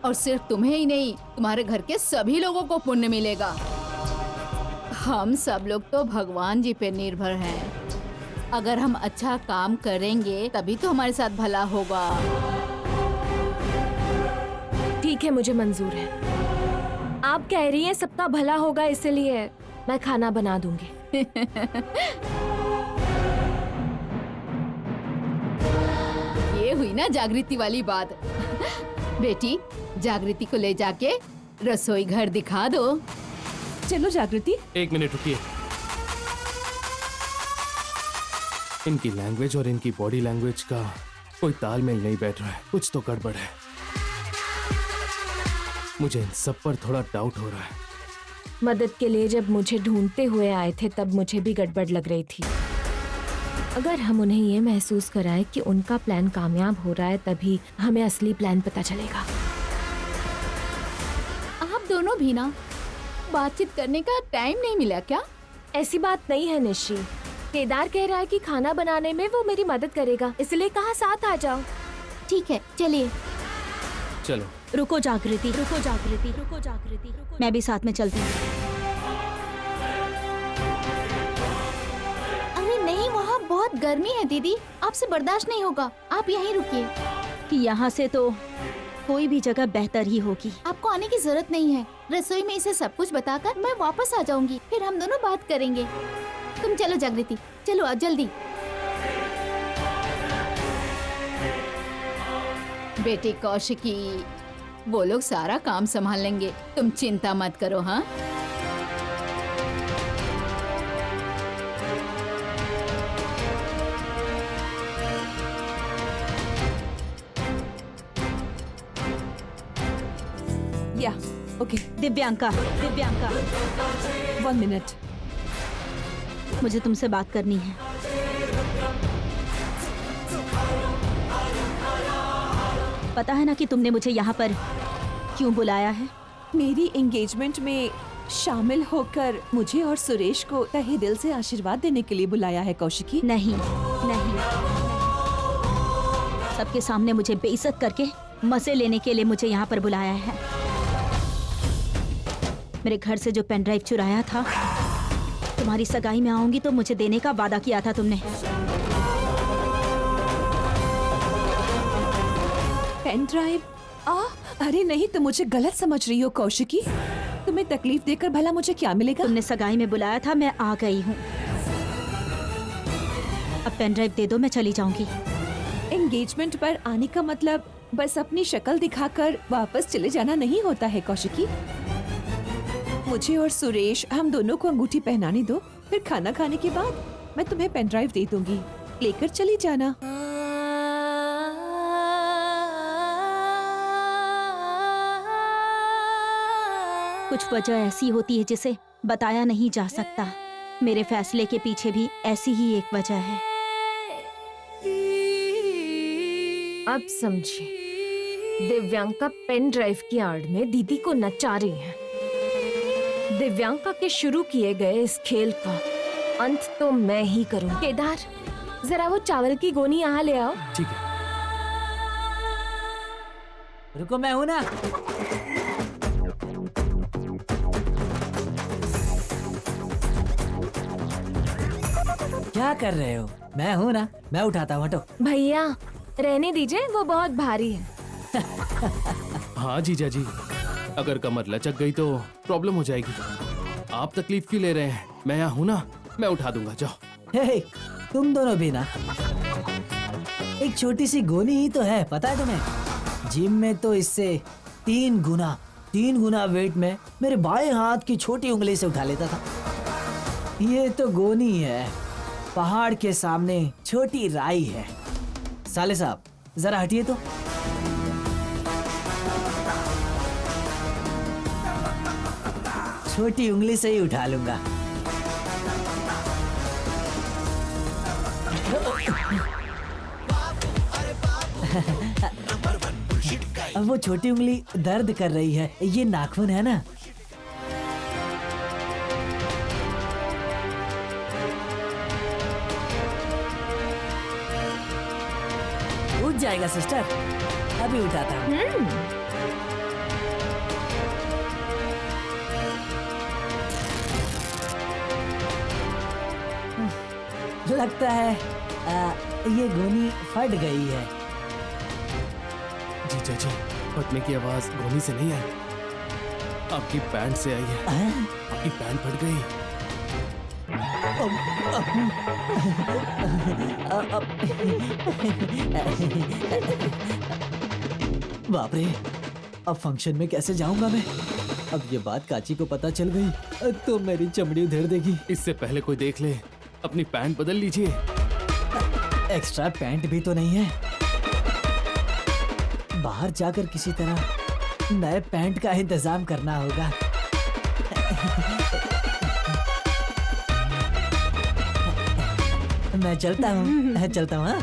और सिर्फ तुम्हें ही नहीं, तुम्हारे घर के सभी लोगों को पुण्य मिलेगा। हम सब लोग तो भगवान जी पे निर्भर हैं। अगर हम अच्छा काम करेंगे तभी तो हमारे साथ भला होगा। ठीक है, मुझे मंजूर है। आप कह रही हैं सबका भला होगा, इसलिए मैं खाना बना दूंगी। ये हुई ना जागृति वाली बात। बेटी, जागृति को ले जाके रसोई घर दिखा दो। चलो जागृति। एक मिनट रुकिए। इनकी लैंग्वेज और इनकी बॉडी लैंग्वेज का कोई तालमेल नहीं बैठ रहा है। कुछ तो गड़बड़ है। मुझे इन सब पर थोड़ा डाउट हो रहा है। मदद के लिए जब मुझे ढूंढते हुए आए थे तब मुझे भी गड़बड़ लग रही थी। अगर हम उन्हें ये महसूस कराएं कि उनका प्लान कामयाब हो रहा है तभी हमें असली प्लान पता चलेगा। आप दोनों भी ना बातचीत करने का टाइम नहीं मिला क्या? ऐसी बात नहीं है निशी। केदार कह रहा है कि खाना बनाने में वो मेरी मदद करेगा, इसलिए कहा साथ आ जाओ। ठीक है, चलिए। चलो। रुको जागृति, रुको जागृति, रुको जागृति, मैं भी साथ में चलती हूँ। अरे नहीं, वहाँ बहुत गर्मी है दीदी, आपसे बर्दाश्त नहीं होगा। आप यहीं रुकिए। यहाँ से तो कोई भी जगह बेहतर ही होगी। आपको आने की जरूरत नहीं है। रसोई में इसे सब कुछ बताकर मैं वापस आ जाऊंगी, फिर हम दोनों बात करेंगे। तुम चलो जागृति, चलो आ जल्दी। बेटी कौशिकी, वो लोग सारा काम संभाल लेंगे, तुम चिंता मत करो। हाँ, या ओके। दिव्यांका, दिव्यांका, 1 मिनट, मुझे तुमसे बात करनी है। पता है ना कि तुमने मुझे यहाँ पर क्यों बुलाया है? मेरी एंगेजमेंट में शामिल होकर मुझे और सुरेश को तहे दिल से आशीर्वाद देने के लिए बुलाया है कौशिकी। नहीं, नहीं, सबके सामने मुझे बेइज्जत करके मजे लेने के लिए मुझे यहाँ पर बुलाया है। मेरे घर से जो पेन ड्राइव चुराया था, तुम्हारी सगाई में आऊंगी तो मुझे देने का वादा किया था तुमने। Pen drive? अरे नहीं, तुम मुझे गलत समझ रही हो कौशिकी। तुम्हें तकलीफ देकर भला मुझे क्या मिलेगा? तुमने सगाई में बुलाया था, मैं आ गई हूँ। अब पेन ड्राइव दे दो, मैं चली जाऊंगी। एंगेजमेंट पर आने का मतलब बस अपनी शक्ल दिखाकर वापस चले जाना नहीं होता है कौशिकी। मुझे और सुरेश, हम दोनों को अंगूठी पहनाने दो, फिर खाना खाने के बाद मैं तुम्हें पेन ड्राइव दे दूंगी, लेकर चली जाना। कुछ वजह ऐसी होती है जिसे बताया नहीं जा सकता। मेरे फैसले के पीछे भी ऐसी ही एक वजह है। अब समझी, दिव्यांका पेन ड्राइव की आड़ में दीदी को नचा रही है। दिव्यांका के शुरू किए गए इस खेल का अंत तो मैं ही करूं। केदार, जरा वो चावल की गोनी यहाँ ले आओ। ठीक है। रुको, मैं हूं ना। क्या कर रहे हो? मैं हूं ना, मैं उठाता हूं, हटो। भैया रहने दीजिए, वो बहुत भारी है। हाँ जीजा जी, अगर कमर लचक गई तो प्रॉब्लम हो जाएगी। आप तकलीफ क्यों ले रहे हैं? मैं यहाँ हूँ ना, मैं उठा दूंगा, जाओ। हे, तुम दोनों भी ना, एक छोटी सी गोनी ही तो है, पता है तुम्हें? जिम में तो इससे 3 गुना वेट में मेरे बाएं हाथ की छोटी उंगली से उठा लेता था। ये तो गोनी है, पहाड़ के सामने छोटी राई है। साले साहब, जरा हटिए तो। छोटी उंगली से ही उठा लूंगा। अब वो छोटी उंगली दर्द कर रही है, ये नाखून है ना। उठ जाएगा सिस्टर, अभी उठाता हूँ। लगता है ये गोनी फट गई है। जीजा जी, फटने की आवाज गोनी से नहीं आई, आपकी पैंट से आई है। आपकी पैंट फट गई। बाप रे, अब फंक्शन में कैसे जाऊंगा मैं? अब ये बात काची को पता चल गई तो मेरी चमड़ी उधेड़ देगी। इससे पहले कोई देख ले, अपनी पैंट बदल लीजिए। एक्स्ट्रा पैंट भी तो नहीं है। बाहर जाकर किसी तरह नए पैंट का इंतजाम करना होगा। मैं चलता हूँ, चलता हूँ।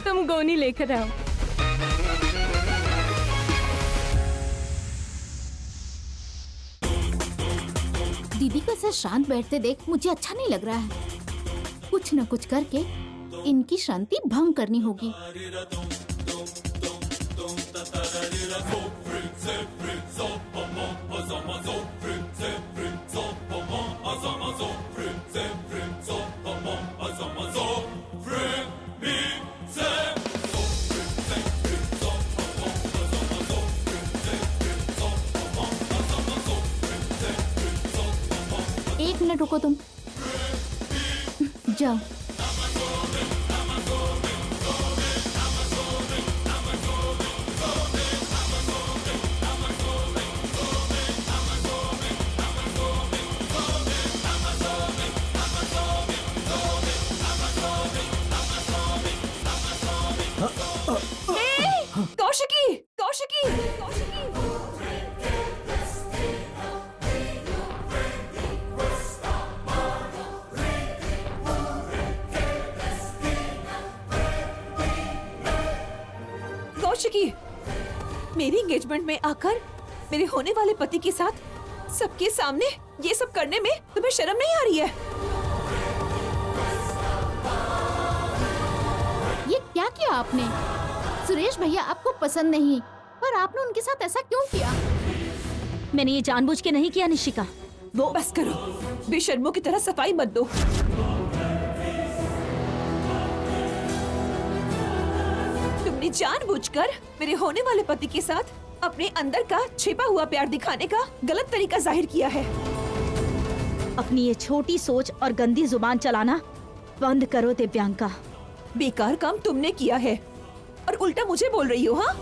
तुम गोनी लेकर आओ। दीदी को ऐसे शांत बैठते देख मुझे अच्छा नहीं लग रहा है। कुछ न कुछ करके इनकी शांति भंग करनी होगी। एक मिनट रुको तुम, जाओ। कौशिकी, कौशिकी, कौशिकी। कौशिकी, मेरी एंगेजमेंट में आकर मेरे होने वाले पति के साथ सबके सामने ये सब करने में तुम्हें शर्म नहीं आ रही है? ये क्या किया आपने? सुरेश भैया आपको पसंद नहीं, पर आपने उनके साथ ऐसा क्यों किया? मैंने ये जानबूझ के नहीं किया निशिका। वो बस करो, बेशर्मों की तरह सफाई मत दो। तुमने जानबूझकर मेरे होने वाले पति के साथ अपने अंदर का छिपा हुआ प्यार दिखाने का गलत तरीका जाहिर किया है। अपनी ये छोटी सोच और गंदी जुबान चलाना बंद करो दिव्यांका। बेकार काम तुमने किया है और उल्टा मुझे बोल रही हो। हाँ,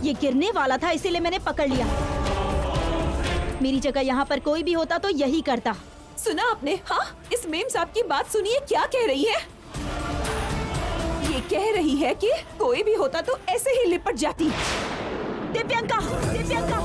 ये गिरने वाला था इसीलिए मैंने पकड़ लिया। मेरी जगह यहाँ पर कोई भी होता तो यही करता। सुना आपने? हाँ, इस मेम साहब की बात सुनिए, क्या कह रही है। ये कह रही है कि कोई भी होता तो ऐसे ही लिपट जाती। दिव्यांका, दिव्यांका,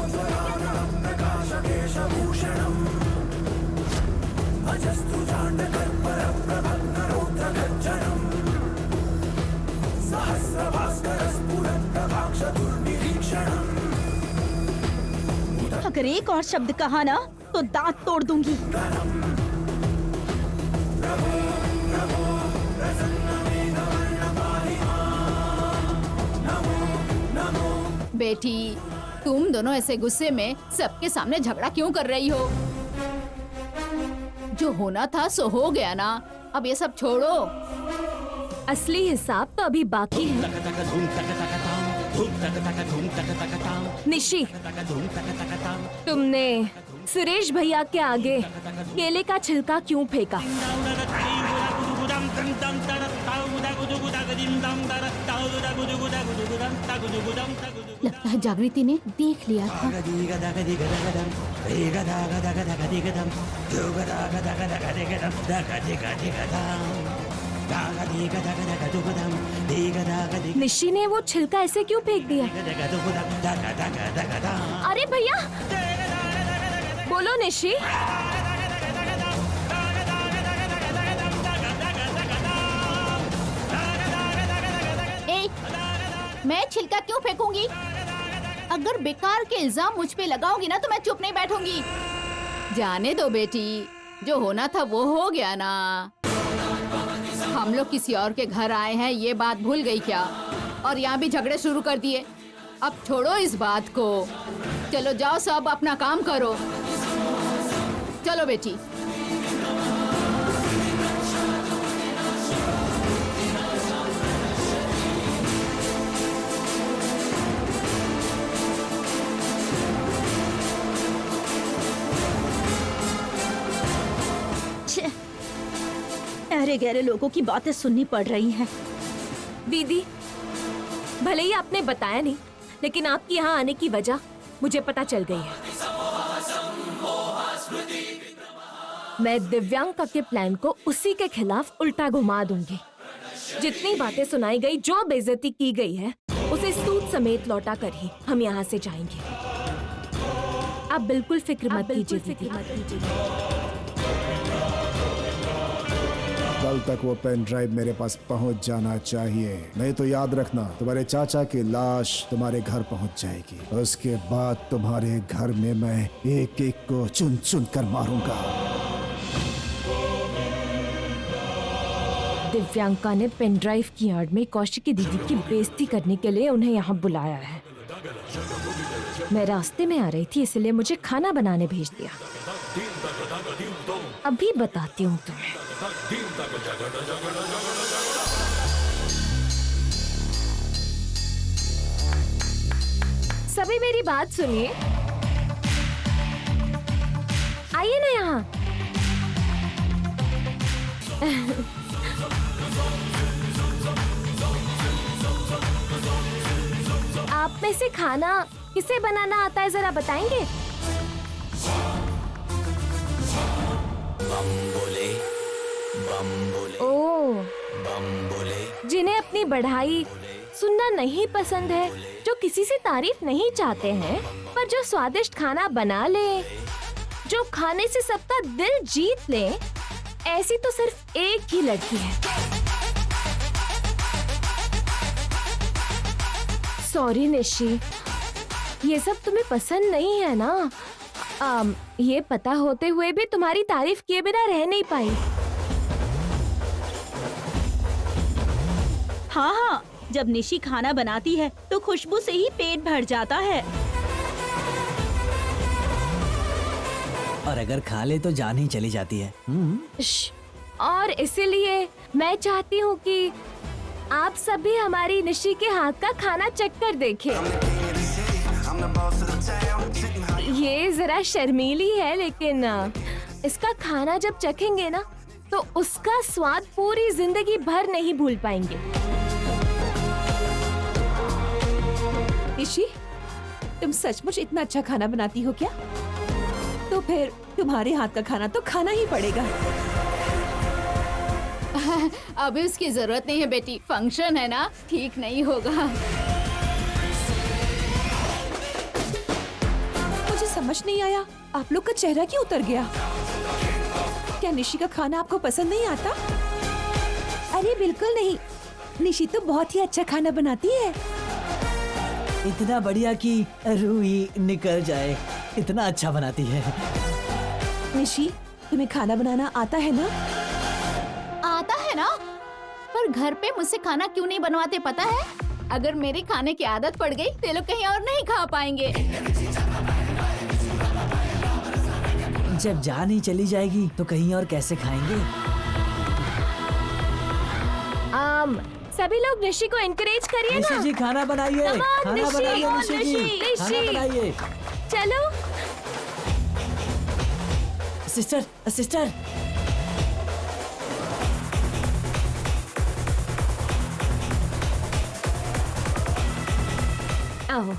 अगर एक और शब्द कहा ना तो दांत तोड़ दूंगी। बेटी, तुम दोनों ऐसे गुस्से में सबके सामने झगड़ा क्यों कर रही हो? जो होना था सो हो गया ना, अब ये सब छोड़ो। असली हिसाब तो अभी बाकी है। निशी, तुमने सुरेश भैया के आगे केले का छिलका क्यों फेंका? लगता है जागृति ने देख लिया था। निशी ने वो छिलका ऐसे क्यों फेंक दिया? अरे भैया, बोलो निशी। मैं छिलका क्यों फेंकूंगी? अगर बेकार के इल्जाम मुझ पे लगाओगी ना तो मैं चुप नहीं बैठूंगी। जाने दो बेटी, जो होना था वो हो गया ना। हम लोग किसी और के घर आए हैं ये बात भूल गई क्या? और यहाँ भी झगड़े शुरू कर दिए। अब छोड़ो इस बात को। चलो जाओ, सब अपना काम करो। चलो बेटी। छे, अरे गहरे लोगों की बातें सुननी पड़ रही हैं। दीदी, भले ही आपने बताया नहीं, लेकिन आपकी यहाँ आने की वजह मुझे पता चल गई है। मैं दिव्यांका के प्लान को उसी के खिलाफ उल्टा घुमा दूंगी। जितनी बातें सुनाई गई, जो बेइज्जती की गई है, उसे सूद समेत लौटा कर ही हम यहाँ से जाएंगे। आप बिल्कुल फिक्र मत कीजिए दीदी। कल तक वो पेन ड्राइव मेरे पास पहुंच जाना चाहिए, नहीं तो याद रखना तुम्हारे चाचा की लाश तुम्हारे घर पहुंच जाएगी। उसके बाद तुम्हारे घर में मैं एक एक को चुन चुन कर मारूंगा। दिव्यांका ने पेन ड्राइव की आड़ में कौशिकी दीदी की बेइज्जती करने के लिए उन्हें यहाँ बुलाया है। मैं रास्ते में आ रही थी, इसलिए मुझे खाना बनाने भेज दिया। अभी बताती हूँ तुम्हें। सभी मेरी बात सुनिए। आइए ना यहाँ। आप में से खाना किसे बनाना आता है, जरा बताएंगे? ओह, जिन्हें अपनी बढ़ाई सुनना नहीं पसंद है, जो किसी से तारीफ नहीं चाहते हैं, पर जो स्वादिष्ट खाना बना ले, जो खाने से सबका दिल जीत ले, ऐसी तो सिर्फ एक ही लड़की है। सॉरी निशी, ये सब तुम्हें पसंद नहीं है ना? ये पता होते हुए भी तुम्हारी तारीफ किए बिना रह नहीं पाई। हाँ हाँ, जब निशी खाना बनाती है तो खुशबू से ही पेट भर जाता है। और अगर खा ले तो जान ही चली जाती है। और इसीलिए मैं चाहती हूँ कि आप सभी हमारी निशी के हाथ का खाना चख कर देखें। ये जरा शर्मीली है, लेकिन इसका खाना जब चखेंगे ना, तो उसका स्वाद पूरी जिंदगी भर नहीं भूल पाएंगे। निशी, तुम सचमुच इतना अच्छा खाना बनाती हो क्या? तो फिर तुम्हारे हाथ का खाना तो खाना ही पड़ेगा। अभी उसकी जरूरत नहीं है बेटी, फंक्शन है ना, ठीक नहीं होगा। मुझे समझ नहीं आया, आप लोग का चेहरा क्यों उतर गया? क्या निशी का खाना आपको पसंद नहीं आता? अरे बिल्कुल नहीं, निशी तो बहुत ही अच्छा खाना बनाती है। इतना बढ़िया कि रूह ही निकल जाए, इतना अच्छा बनाती है। निशी, तुम्हें खाना बनाना आता है ना? आता है ना, पर घर पे मुझसे खाना क्यों नहीं बनवाते पता है? अगर मेरे खाने की आदत पड़ गई तो ये लोग कहीं और नहीं खा पाएंगे। जब जान ही चली जाएगी तो कहीं और कैसे खाएंगे? सभी लोग निशी को एनकरेज करिए ना। निशी जी खाना बनाइए, Come on, खाना निशी, बनाइए come on, निशी जी, निशी। खाना बनाइए। चलो। Sister, sister. आओ।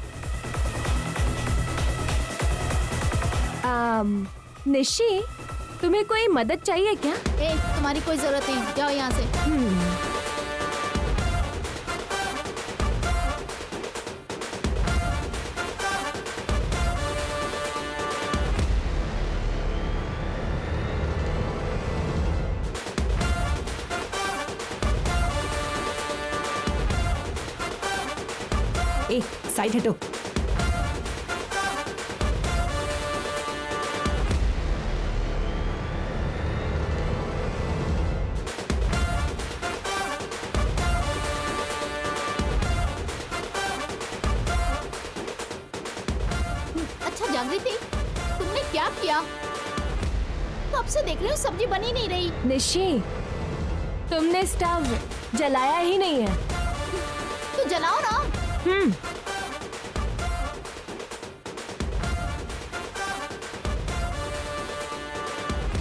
निशी, तुम्हें कोई मदद चाहिए क्या? तुम्हारी कोई जरूरत नहीं, जाओ यहाँ से। साइड हटो। जागृति, तुमने क्या किया? कब से देख रही हूँ सब्जी बनी नहीं रही। निशी, तुमने स्टव जलाया ही नहीं है। तो जलाओ ना।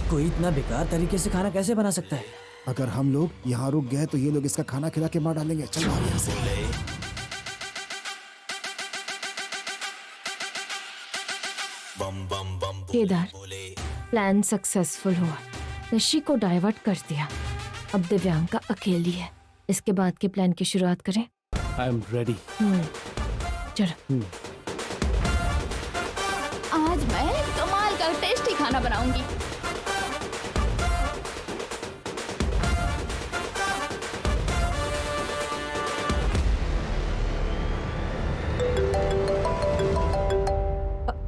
कोई इतना बेकार तरीके से खाना कैसे बना सकता है? अगर हम लोग यहाँ रुक गए तो ये लोग इसका खाना खिला के मार डालेंगे। चलो भाग यहाँ से। केदार, प्लान सक्सेसफुल हुआ। निशी को डाइवर्ट कर दिया। अब दिव्यांका अकेली है। इसके बाद के प्लान की शुरुआत करें। I am ready. चलो। आज मैं कमाल का टेस्टी खाना बनाऊंगी।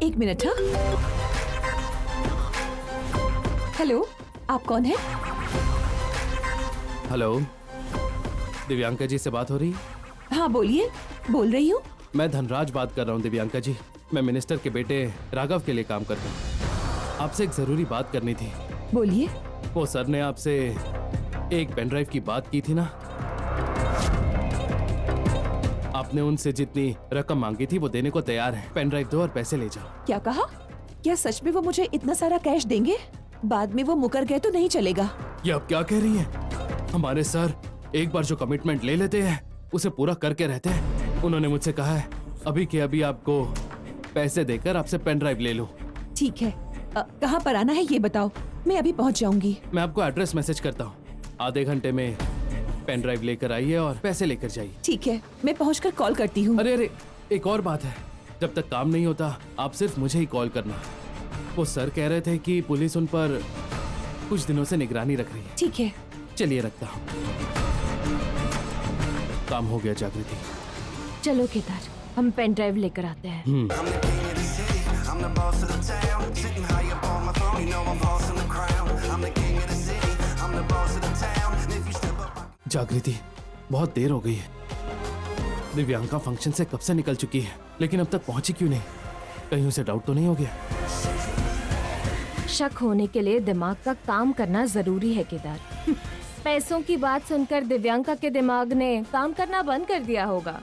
एक मिनट। हाँ, हेलो, आप कौन है? हेलो, दिव्यांका जी से बात हो रही? हाँ बोलिए, बोल रही हूँ। मैं धनराज बात कर रहा हूँ दिव्यांका जी। मैं मिनिस्टर के बेटे राघव के लिए काम करता हूँ। आपसे एक जरूरी बात करनी थी। बोलिए। वो सर ने आपसे एक पेन ड्राइव की बात की थी ना? आपने उनसे जितनी रकम मांगी थी वो देने को तैयार है। पेन ड्राइव दो और पैसे ले जाओ। क्या कहा? क्या सच में वो मुझे इतना सारा कैश देंगे? बाद में वो मुकर गए तो नहीं चलेगा। ये आप क्या कह रही हैं? हमारे सर एक बार जो कमिटमेंट ले लेते हैं उसे पूरा करके रहते हैं। उन्होंने मुझसे कहा है अभी के अभी आपको पैसे देकर आपसे पेन ड्राइव ले लूं। ठीक है, कहाँ पर आना है ये बताओ, मैं अभी पहुँच जाऊंगी। मैं आपको एड्रेस मैसेज करता हूँ। आधे घंटे में पेन ड्राइव लेकर आइए और पैसे लेकर जाइए। ठीक है, मैं पहुँचकर कॉल करती हूँ। अरे अरे, एक और बात है, जब तक काम नहीं होता आप सिर्फ मुझे ही कॉल करना। वो सर कह रहे थे कि पुलिस उन पर कुछ दिनों से निगरानी रख रही है। ठीक है। चलिए रखता हूँ। काम हो गया जागृति। चलो केदार, हम पेन ड्राइव लेकर आते हैं। जागृति, बहुत देर हो गई है। दिव्यांका फंक्शन से कब से निकल चुकी है, लेकिन अब तक पहुंची क्यों नहीं? कहीं उसे डाउट तो नहीं हो गया? शक होने के लिए दिमाग का काम करना जरूरी है केदार। पैसों की बात सुनकर दिव्यांका के दिमाग ने काम करना बंद कर दिया होगा।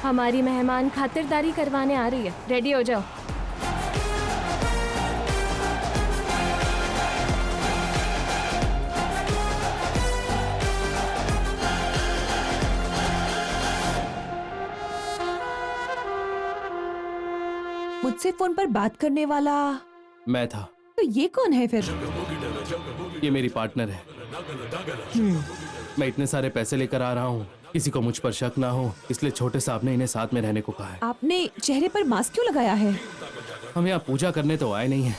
हमारी मेहमान खातिरदारी करवाने आ रही है। रेडी हो जाओ। मुझसे फोन पर बात करने वाला मैं था। तो ये कौन है फिर? ये मेरी पार्टनर है। मैं इतने सारे पैसे लेकर आ रहा हूँ, किसी को मुझ पर शक ना हो, इसलिए छोटे साहब ने इन्हें साथ में रहने को कहा है। आपने चेहरे पर मास्क क्यों लगाया है? हम यहाँ पूजा करने तो आए नहीं हैं।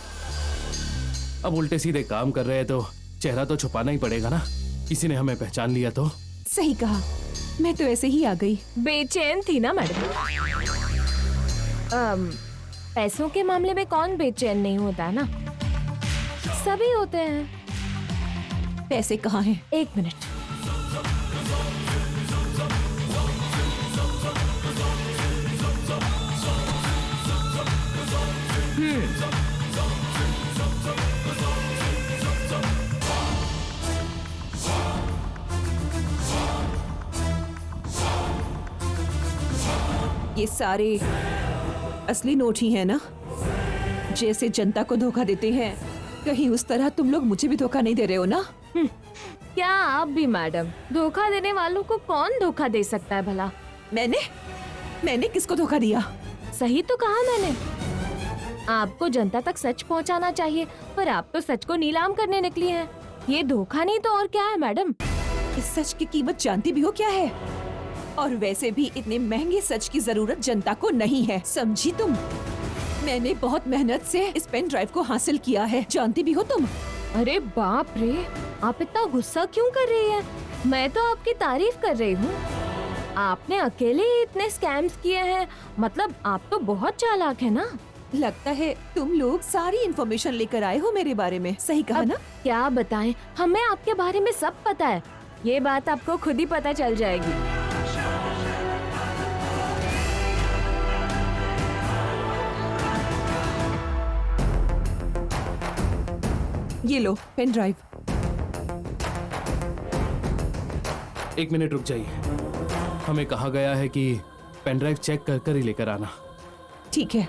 अब उल्टे सीधे काम कर रहे हैं तो चेहरा तो छुपाना ही पड़ेगा ना। किसी ने हमें पहचान लिया तो? सही कहा, मैं तो ऐसे ही आ गई। बेचैन थी ना मैडम? पैसों के मामले में कौन बेचैन नहीं होता है ना? सभी होते हैं। पैसे कहाँ हैं? एक मिनट। ये सारे असली नोट ही है ना? जैसे जनता को धोखा देते हैं, कहीं उस तरह तुम लोग मुझे भी धोखा नहीं दे रहे हो ना? क्या आप भी मैडम? धोखा देने वालों को कौन धोखा दे सकता है भला? मैंने किसको धोखा दिया? सही तो कहा मैंने। आपको जनता तक सच पहुंचाना चाहिए, पर आप तो सच को नीलाम करने निकली हैं। ये धोखा नहीं तो और क्या है मैडम? इस सच की कीमत जानती भी हो क्या है? और वैसे भी इतने महंगे सच की जरूरत जनता को नहीं है, समझी तुम? मैंने बहुत मेहनत से इस पेन ड्राइव को हासिल किया है, जानती भी हो तुम? अरे बाप रे, आप इतना गुस्सा क्यों कर रही हैं? मैं तो आपकी तारीफ कर रही हूँ। आपने अकेले ही इतने स्कैम्स किए हैं, मतलब आप तो बहुत चालाक है ना? लगता है तुम लोग सारी इन्फॉर्मेशन लेकर आए हो मेरे बारे में, सही कहा ना? क्या बताएं, हमें आपके बारे में सब पता है। ये बात आपको खुद ही पता चल जाएगी। ये लो पेन ड्राइव। 1 मिनट रुक जाइए। हमें कहा गया है कि पेन ड्राइव चेक कर कर ही लेकर आना। ठीक है।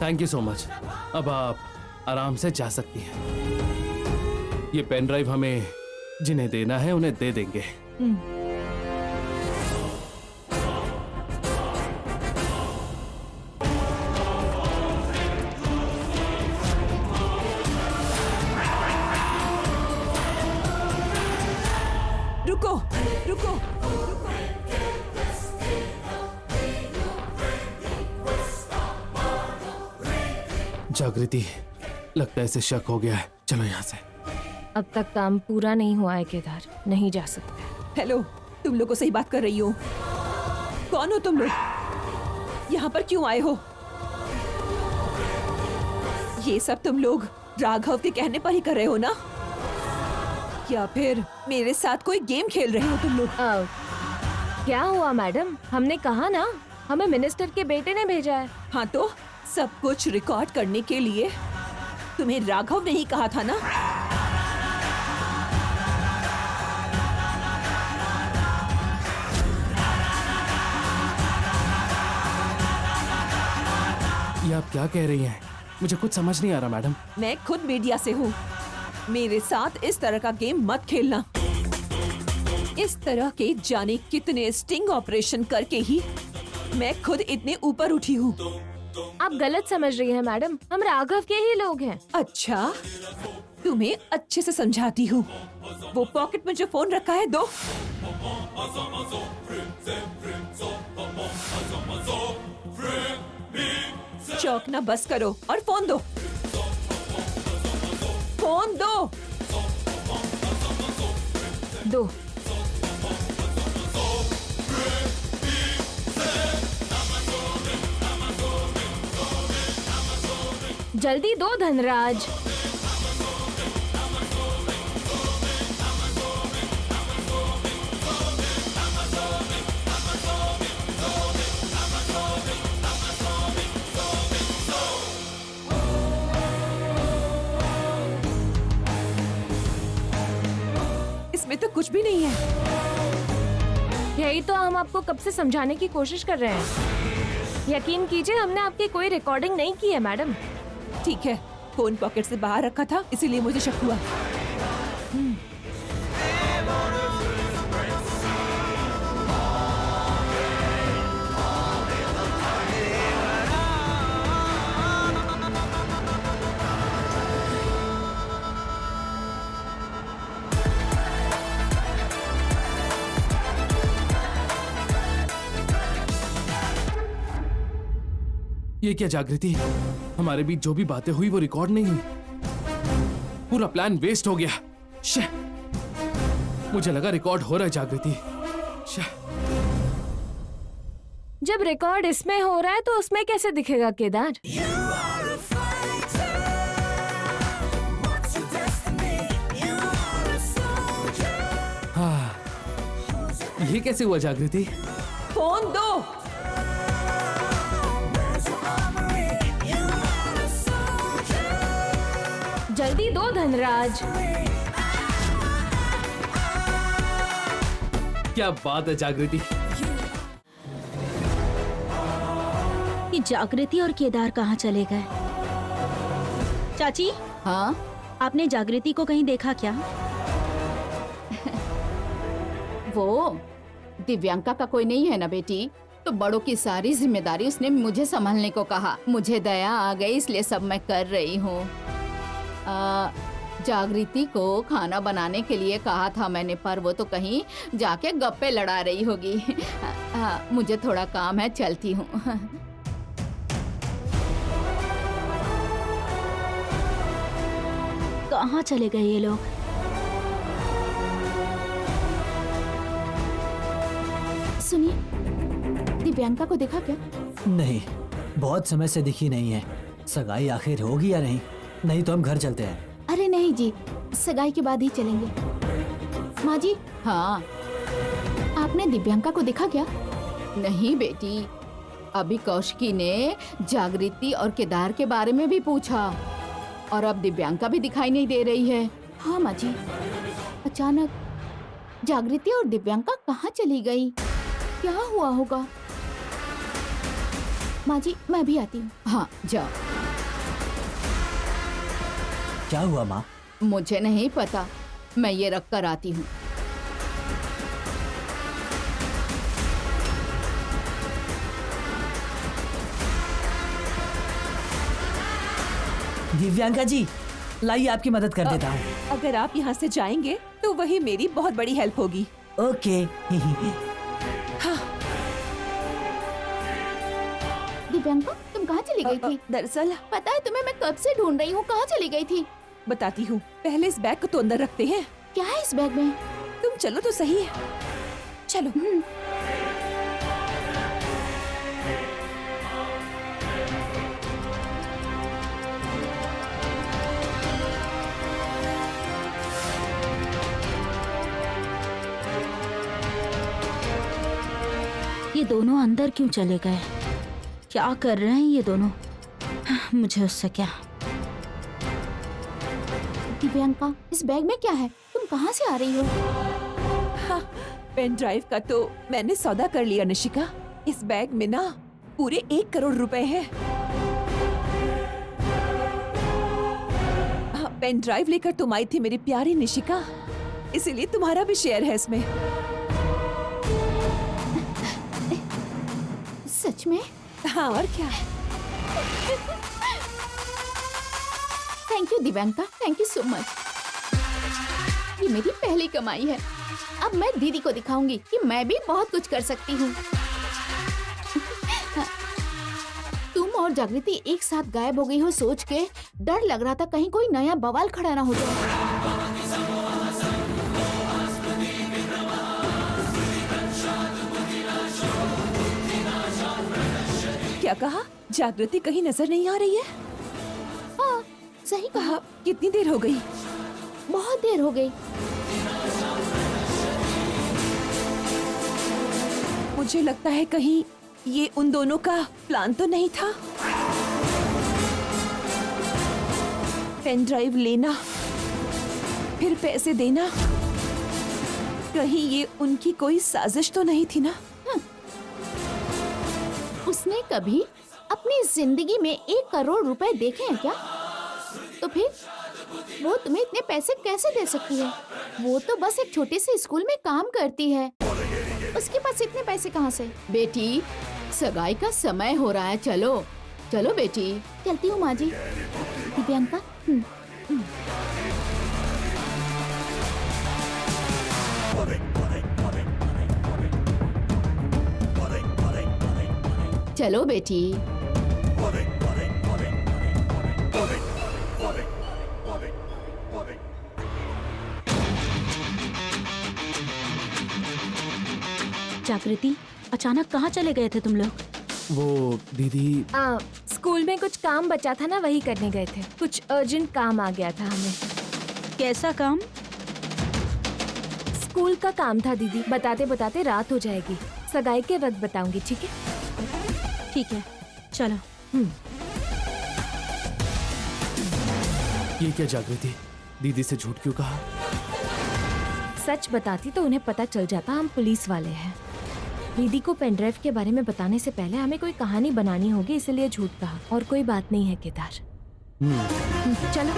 Thank you so much. अब आप आराम से जा सकती हैं। ये पेन ड्राइव हमें जिन्हें देना है उन्हें दे देंगे। रुको रुको। जागृति, लगता है इसे शक हो गया है। चलो यहाँ से। अब तक काम पूरा नहीं हुआ है केदार, नहीं जा सकते। हेलो, तुम लोग को सही बात कर रही हो। कौन हो तुम लोग? यहाँ पर क्यों आए हो? ये सब तुम लोग राघव के कहने पर ही कर रहे हो ना? या फिर मेरे साथ कोई गेम खेल रहे हो तुम लोग? क्या हुआ मैडम? हमने कहा ना, हमें मिनिस्टर के बेटे ने भेजा है। हाँ तो सब कुछ रिकॉर्ड करने के लिए तुम्हें राघव ने ही कहा था ना? ये आप क्या कह रही हैं? मुझे कुछ समझ नहीं आ रहा मैडम। मैं खुद मीडिया से हूँ। मेरे साथ इस तरह का गेम मत खेलना। इस तरह के जाने कितने स्टिंग ऑपरेशन करके ही मैं खुद इतने ऊपर उठी हूँ। आप गलत समझ रही हैं मैडम, हम राघव के ही लोग हैं। अच्छा, तुम्हें अच्छे से समझाती हूँ। वो पॉकेट में जो फोन रखा है दो। चौंकना बस करो और फोन दो। फोन दो। दो। जल्दी दो धनराज। इसमें तो कुछ भी नहीं है। यही तो हम आपको कब से समझाने की कोशिश कर रहे हैं। यकीन कीजिए, हमने आपकी कोई रिकॉर्डिंग नहीं की है मैडम। ठीक है, फोन पॉकेट से बाहर रखा था इसीलिए मुझे शक हुआ। ये क्या जागृति, हमारे बीच जो भी बातें हुई वो रिकॉर्ड नहीं हुई। पूरा प्लान वेस्ट हो गया। शे, मुझे लगा रिकॉर्ड हो रहा है जागृति। शे, जब रिकॉर्ड इसमें हो रहा है तो उसमें कैसे दिखेगा केदार? हाँ, ये कैसे हुआ जागृति? फोन दो। जल्दी दो धनराज। क्या बात है जागृति। ये जागृति और केदार कहाँ चले गए? चाची, हाँ, आपने जागृति को कहीं देखा क्या? वो दिव्यांका का कोई नहीं है ना बेटी, तो बड़ों की सारी जिम्मेदारी उसने मुझे संभालने को कहा। मुझे दया आ गई इसलिए सब मैं कर रही हूँ। जागृति को खाना बनाने के लिए कहा था मैंने, पर वो तो कहीं जाके गप्पे लड़ा रही होगी। मुझे थोड़ा काम है, चलती हूँ। कहाँ चले गए ये लोग? सुनिए, दिव्यांका को देखा क्या? नहीं, बहुत समय से दिखी नहीं है। सगाई आखिर होगी या नहीं? नहीं तो हम घर चलते हैं। अरे नहीं जी, सगाई के बाद ही चलेंगे। माँ जी, हाँ, आपने दिव्यांका को देखा क्या? नहीं बेटी, अभी कौशिकी ने जागृति और केदार के बारे में भी पूछा और अब दिव्यांका भी दिखाई नहीं दे रही है। हाँ माँ जी, अचानक जागृति और दिव्यांका कहाँ चली गई? क्या हुआ होगा? माँ जी, मैं भी आती हूँ। हाँ जाओ। क्या हुआ माँ? मुझे नहीं पता, मैं ये रख कर आती हूँ। दिव्यांका जी, लाइए आपकी मदद कर देता हूँ। अगर आप यहाँ से जाएंगे तो वही मेरी बहुत बड़ी हेल्प होगी। ओके। दिव्यांका, तुम कहाँ चली गई थी? दरअसल पता है तुम्हें, मैं कब से ढूंढ रही हूँ, कहाँ चली गई थी? बताती हूँ, पहले इस बैग को तो अंदर रखते हैं। क्या है इस बैग में? तुम चलो तो सही। चलो। ये दोनों अंदर क्यों चले गए? क्या कर रहे हैं ये दोनों? मुझे उससे क्या? दिव्यांका, इस बैग में क्या है? तुम कहाँ से आ रही हो? हाँ, पेन ड्राइव का तो मैंने सौदा कर लिया निशिका। इस बैग में ना पूरे 1 करोड़ रुपए हैं। हाँ, पेन ड्राइव लेकर तुम आई थी मेरी प्यारी निशिका, इसीलिए तुम्हारा भी शेयर है इसमें। सच में? हाँ, और क्या। Thank you Divyanka, thank you so much. ये मेरी पहली कमाई है। अब मैं दीदी को दिखाऊंगी कि मैं भी बहुत कुछ कर सकती हूँ। तुम और जागृति एक साथ गायब हो गई हो सोच के डर लग रहा था कहीं कोई नया बवाल खड़ा ना हो जाए। क्या कहा? जागृति कहीं नजर नहीं आ रही है? हाँ, सही कहा। हाँ, कितनी देर हो गई? बहुत देर हो गई। मुझे लगता है कहीं ये उन दोनों का प्लान तो नहीं था। पेन ड्राइव लेना, फिर पैसे देना, कहीं ये उनकी कोई साजिश तो नहीं थी ना? उसने कभी अपनी जिंदगी में 1 करोड़ रुपए देखे हैं क्या? तो फिर वो तुम्हें इतने पैसे कैसे दे सकती है? वो तो बस एक छोटे से स्कूल में काम करती है, उसके पास इतने पैसे कहाँ से? बेटी, सगाई का समय हो रहा है, चलो चलो बेटी। चलती हूँ माँ जी। दिव्यांका, चलो बेटी। जागृति, अचानक कहाँ चले गए थे तुम लोग? वो दीदी, स्कूल में कुछ काम बचा था ना, वही करने गए थे। कुछ अर्जेंट काम आ गया था हमें। कैसा काम? स्कूल का काम था दीदी, बताते बताते रात हो जाएगी। सगाई के वक्त बताऊंगी, ठीक है? ठीक है, चलो। ये क्या जागृति, दीदी से झूठ क्यों कहा? सच बताती तो उन्हें पता चल जाता हम पुलिस वाले हैं। दीदी को पेनड्राइव के बारे में बताने से पहले हमें कोई कहानी बनानी होगी, इसलिए झूठ कहा। और कोई बात नहीं है केदार। चलो।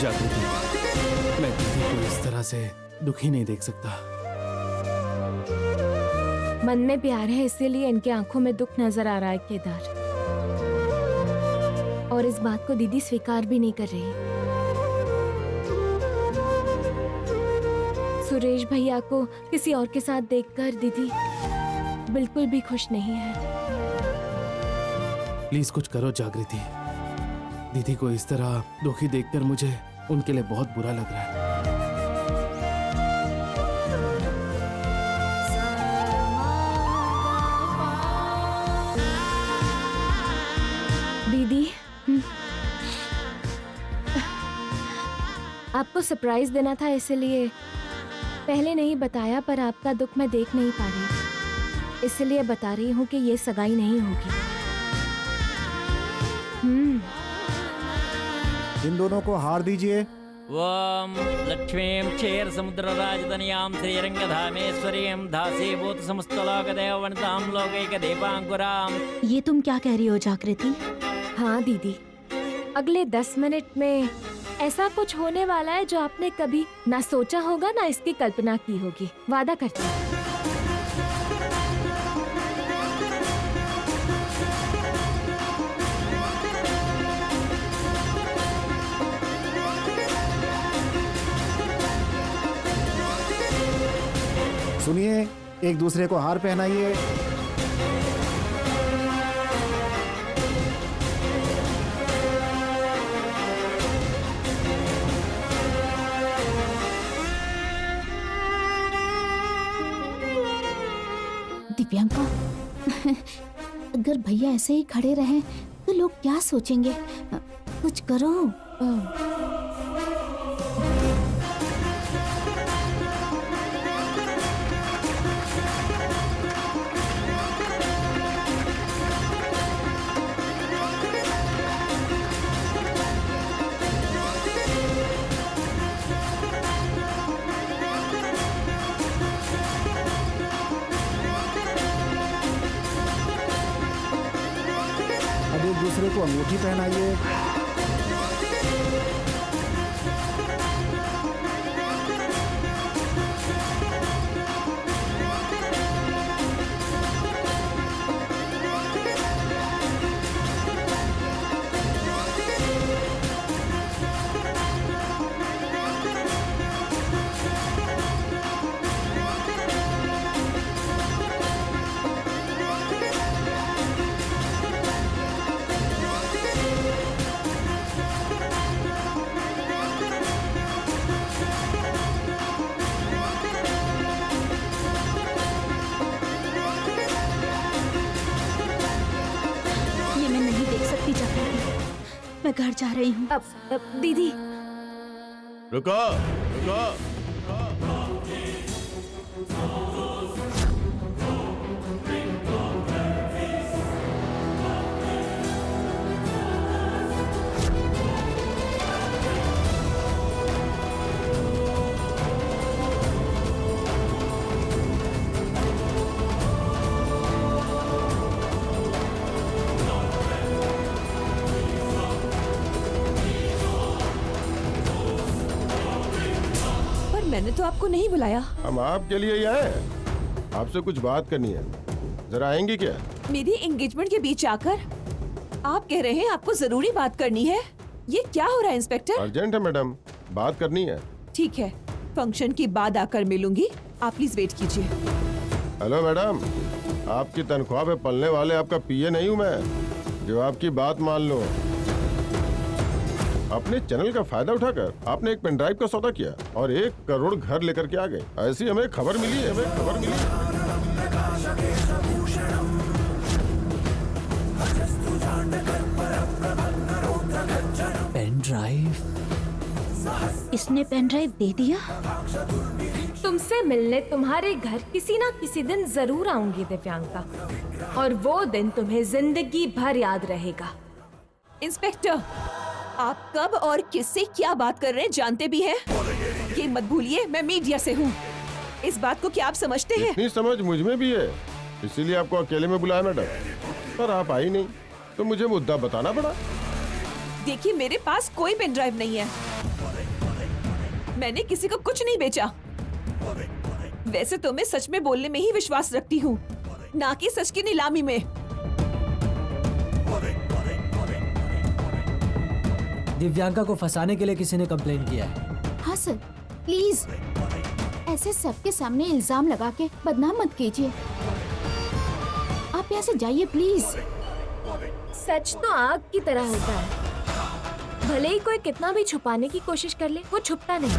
जागृति, मैं दीदी को इस तरह से दुखी नहीं देख सकता। मन में प्यार है इसीलिए इनकी आंखों में दुख नजर आ रहा है केदार, और इस बात को दीदी स्वीकार भी नहीं कर रही। सुरेश भैया को किसी और के साथ देखकर दीदी बिल्कुल भी खुश नहीं है। प्लीज कुछ करो जागृति, दीदी को इस तरह दुखी देखकर मुझे उनके लिए बहुत बुरा लग रहा है। दीदी, आपको सरप्राइज देना था इसलिए पहले नहीं बताया, पर आपका दुख मैं देख नहीं पा रही, इसलिए बता रही हूँ कि ये सगाई नहीं होगी। इन दोनों को हार दीजिए। ओम लक्ष्मीं क्षीर समुद्र राजधानियां श्रीरंगधामेश्वरीं दासी भूत समस्तलोक देववनितां लोकैक दीपांकुरां। ये तुम क्या कह रही हो जागृति? हाँ दीदी, अगले 10 मिनट में ऐसा कुछ होने वाला है जो आपने कभी ना सोचा होगा ना इसकी कल्पना की होगी। वादा करती हूँ। सुनिए, एक दूसरे को हार पहनाइए। दिव्यांका, अगर भैया ऐसे ही खड़े रहे तो लोग क्या सोचेंगे? कुछ करो। अब एक दूसरे को अंगूठी पहनाइए। ये मैं नहीं देख सकती जागृति, मैं घर जा रही हूँ। अब दीदी, रुको रुको। मैंने तो आपको नहीं बुलाया। हम आपके लिए ही आए हैं, आपसे कुछ बात करनी है, जरा आएंगी क्या? मेरी एंगेजमेंट के बीच आकर आप कह रहे हैं आपको जरूरी बात करनी है? ये क्या हो रहा है इंस्पेक्टर? अर्जेंट है मैडम, बात करनी है। ठीक है, फंक्शन के बाद आकर मिलूंगी, आप प्लीज वेट कीजिए। हेलो मैडम, आपकी तनख्वाह पे पलने वाले आपका पीए नहीं हूँ मैं, जो आपकी बात मान लो। अपने चैनल का फायदा उठाकर आपने एक पेन ड्राइव का सौदा किया और 1 करोड़ घर लेकर के आ गए। ऐसी हमें खबर मिली है, हमें खबर मिली है। Pen drive? इसने पेन ड्राइव दे दिया? तुमसे मिलने तुम्हारे घर किसी ना किसी दिन जरूर आऊंगी दिव्यांका, और वो दिन तुम्हें जिंदगी भर याद रहेगा। इंस्पेक्टर, आप कब और किससे क्या बात कर रहे हैं जानते भी हैं? ये मत भूलिए मैं मीडिया से हूँ। इस बात को क्या आप समझते हैं? इतनी समझ मुझ में भी है, इसीलिए आपको अकेले में बुलाया मैडम, पर आप आई नहीं तो मुझे मुद्दा बताना पड़ा। देखिए, मेरे पास कोई पेन ड्राइव नहीं है। मैंने किसी को कुछ नहीं बेचा। वैसे तो मैं सच में बोलने में ही विश्वास रखती हूँ, ना कि सच की नीलामी में। दिव्यांका को फंसाने के लिए किसी ने कंप्लेन किया है। हाँ सर, प्लीज ऐसे सबके सामने इल्जाम लगा के बदनाम मत कीजिए। आप यहाँ से जाइए प्लीज। सच तो आग की तरह होता है, भले ही कोई कितना भी छुपाने की कोशिश कर ले, वो छुपता नहीं।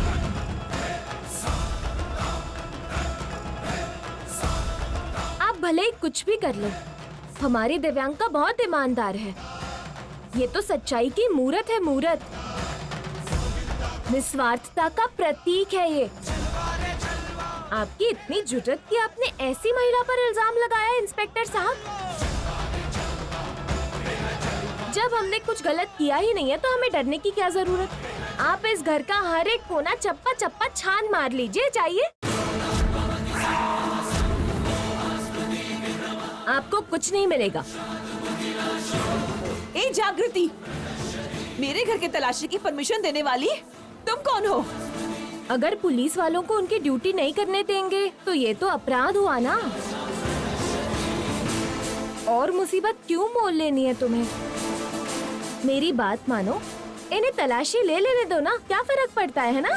आप भले ही कुछ भी कर लो, हमारी दिव्यांका बहुत ईमानदार है। ये तो सच्चाई की मूरत है, मूरत। निस्वार्थता का प्रतीक है ये। आपकी इतनी जुर्रत कि आपने ऐसी महिला पर इल्जाम लगाया, इंस्पेक्टर साहब। जब हमने कुछ गलत किया ही नहीं है तो हमें डरने की क्या जरूरत। आप इस घर का हर एक कोना चप्पा चप्पा छान मार लीजिए, जाइए। आपको कुछ नहीं मिलेगा। ए जागृति, मेरे घर के तलाशी की परमिशन देने वाली तुम कौन हो? अगर पुलिस वालों को उनकी ड्यूटी नहीं करने देंगे तो ये तो अपराध हुआ ना। और मुसीबत क्यों मोल लेनी है तुम्हें? मेरी बात मानो, इन्हें तलाशी ले लेने दो ना, क्या फर्क पड़ता है ना?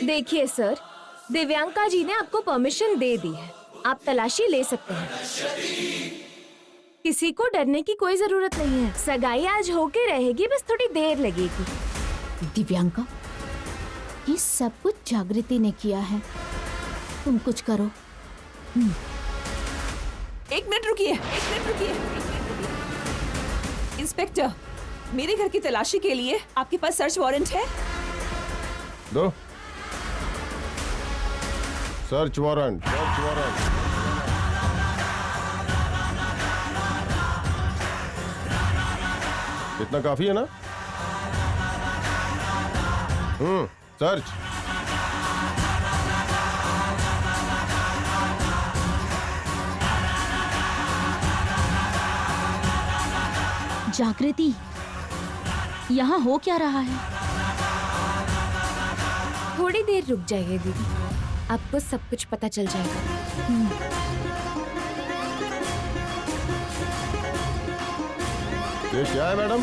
देखिए सर, दिव्यांका जी ने आपको परमिशन दे दी है, आप तलाशी ले सकते हैं। किसी को डरने की कोई जरूरत नहीं है। सगाई आज होके रहेगी, बस थोड़ी देर लगेगी। दिव्यांका, ये सब कुछ जागृति ने किया है, तुम कुछ करो। एक मिनट रुकिए। इंस्पेक्टर, मेरे घर की तलाशी के लिए आपके पास सर्च वारंट है? दो। Search warrant. इतना काफी है ना? सर्च। जागृति, यहाँ हो क्या रहा है? थोड़ी देर रुक जाइए दीदी, आपको सब कुछ पता चल जाएगा। ये क्या है मैडम?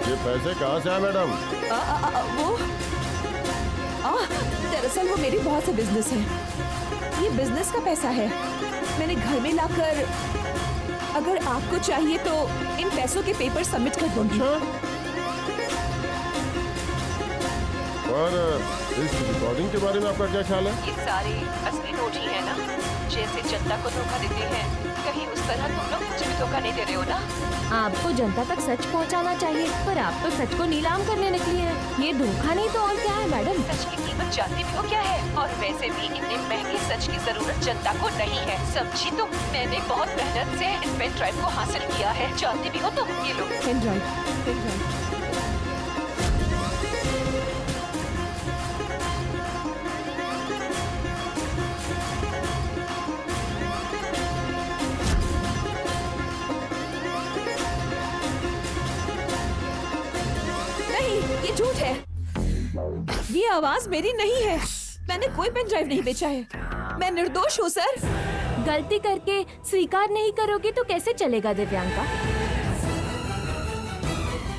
ये पैसे कहाँ से आए मैडम? दरअसल वो मेरी बहुत से बिजनेस है। ये बिजनेस का पैसा है, मैंने घर में लाकर, अगर आपको चाहिए तो इन पैसों के पेपर सबमिट कर दूंगी। और इस रिकॉर्डिंग के बारे में आपका क्या ख्याल है? ये सारे असली नोट ही है ना, जैसे जनता को धोखा देते हैं, कहीं उस तरह तुम लोग मुझे भी धोखा नहीं दे रहे हो ना? आपको जनता तक सच पहुंचाना चाहिए, पर आप तो सच को नीलाम करने निकली हैं। ये धोखा नहीं तो और क्या है मैडम? सच की कीमत जानती भी हो क्या है? और वैसे भी इतने महंगे सच की जरूरत जनता को नहीं है, समझी? तो मैंने बहुत मेहनत से इन पेन ड्राइव को हासिल किया है, जानती भी हो तुम? ये लो पेन ड्राइव। नहीं, ये झूठ है। ये आवाज मेरी नहीं है, मैंने कोई पेन ड्राइव नहीं बेचा है, मैं निर्दोष हूँ सर। गलती करके स्वीकार नहीं करोगे तो कैसे चलेगा दिव्यांका?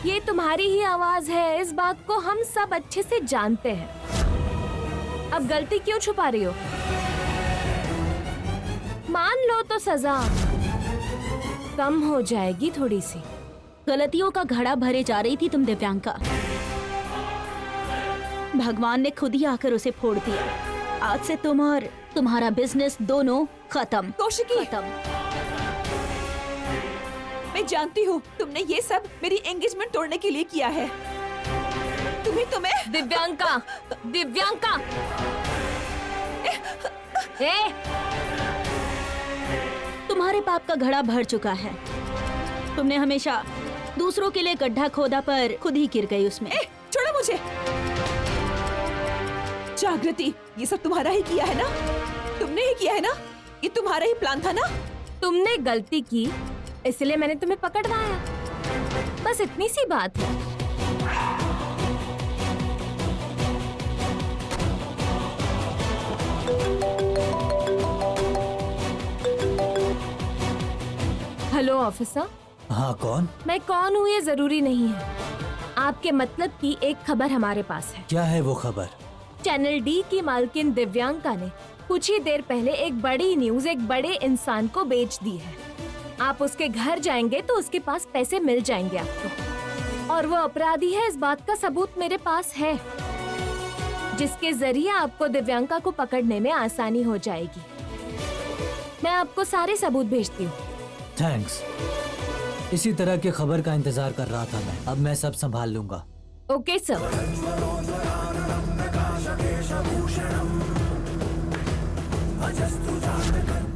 ये तुम्हारी ही आवाज है, इस बात को हम सब अच्छे से जानते हैं। अब गलती क्यों छुपा रही हो? मान लो तो सजा कम हो जाएगी थोड़ी सी। गलतियों का घड़ा भरे जा रही थी तुम दिव्यांका, भगवान ने खुद ही आकर उसे फोड़ दिया। आज से तुम और तुम्हारा बिजनेस दोनों खत्म। कौशिकी, खत्म। मैं जानती हूँ तुमने ये सब मेरी एंगेजमेंट तोड़ने के लिए किया है। तुम्हें दिव्यांका, दिव्यांका, तुम्हारे पाप का घड़ा भर चुका है। तुमने हमेशा दूसरों के लिए गड्ढा खोदा पर खुद ही गिर गई उसमें। छोड़ो मुझे। जागृति, ये सब तुम्हारा ही किया है ना? तुमने ही किया है ना? ये तुम्हारा ही प्लान था ना? तुमने गलती की इसलिए मैंने तुम्हें पकड़वाया, बस इतनी सी बात है। Hello officer. हाँ कौन? मैं कौन हूँ ये जरूरी नहीं है, आपके मतलब की एक खबर हमारे पास है। क्या है वो खबर? चैनल डी की मालकिन दिव्यांका ने कुछ ही देर पहले एक बड़ी न्यूज एक बड़े इंसान को बेच दी है। आप उसके घर जाएंगे तो उसके पास पैसे मिल जाएंगे आपको, और वो अपराधी है इस बात का सबूत मेरे पास है, जिसके जरिए आपको दिव्यांका को पकड़ने में आसानी हो जाएगी। मैं आपको सारे सबूत भेजती हूँ। थैंक्स। इसी तरह की खबर का इंतजार कर रहा था मैं। अब मैं सब संभाल लूंगा। Okay sir. अजस्तु जातकं